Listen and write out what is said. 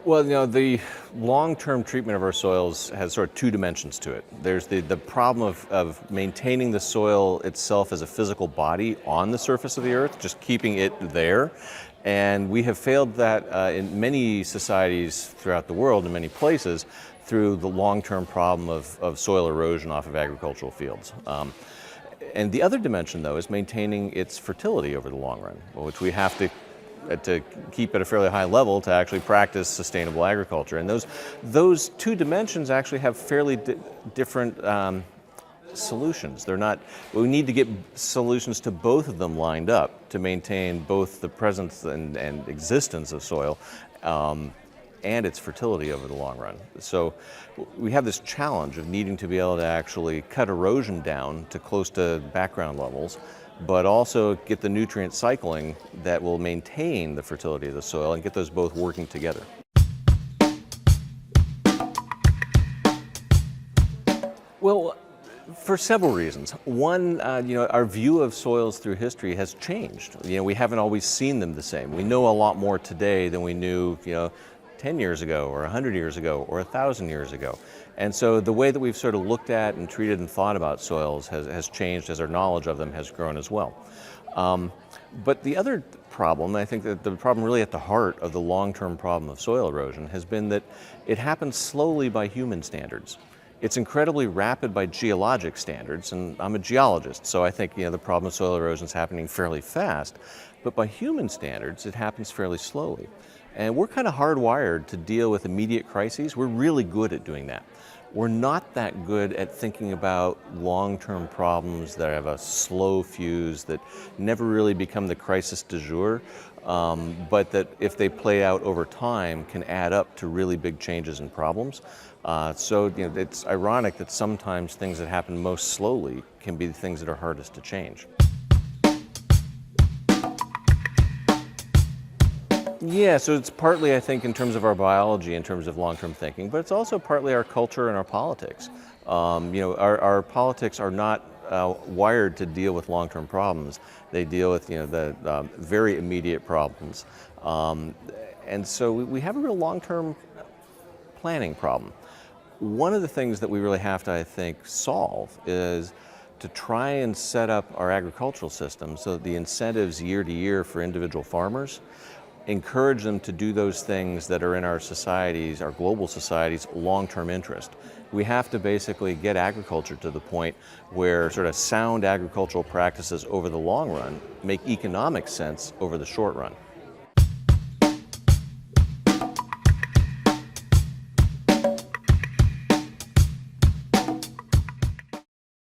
Well, the long-term treatment of our soils has sort of two dimensions to it. There's the problem of maintaining the soil itself as a physical body on the surface of the earth, just keeping it there. And we have failed that in many societies throughout the world, in many places, through the long-term problem of soil erosion off of agricultural fields. And the other dimension, though, is maintaining its fertility over the long run, which we have to keep at a fairly high level to actually practice sustainable agriculture. And those two dimensions actually have fairly different solutions. They're not. We need to get solutions to both of them lined up to maintain both the presence and existence of soil and its fertility over the long run. So we have this challenge of needing to be able to actually cut erosion down to close to background levels, but also get the nutrient cycling that will maintain the fertility of the soil and get those both working together. Well, for several reasons. One, our view of soils through history has changed. We haven't always seen them the same. We know a lot more today than we knew, 10 years ago or 100 years ago or 1,000 years ago. And so the way that we've sort of looked at and treated and thought about soils has changed as our knowledge of them has grown as well. But the other problem, I think that the problem really at the heart of the long-term problem of soil erosion has been that it happens slowly by human standards. It's incredibly rapid by geologic standards, and I'm a geologist, so I think the problem of soil erosion is happening fairly fast. But by human standards, it happens fairly slowly. And we're kind of hardwired to deal with immediate crises. We're really good at doing that. We're not that good at thinking about long-term problems that have a slow fuse, that never really become the crisis du jour, but that if they play out over time can add up to really big changes and problems. So it's ironic that sometimes things that happen most slowly can be the things that are hardest to change. Yeah, so it's partly, I think, in terms of our biology, in terms of long-term thinking, but it's also partly our culture and our politics. Our politics are not wired to deal with long-term problems. They deal with the very immediate problems. And so we have a real long-term planning problem. One of the things that we really have to, I think, solve is to try and set up our agricultural system so that the incentives year to year for individual farmers encourage them to do those things that are in our societies, our global societies' long-term interest. We have to basically get agriculture to the point where sort of sound agricultural practices over the long run make economic sense over the short run.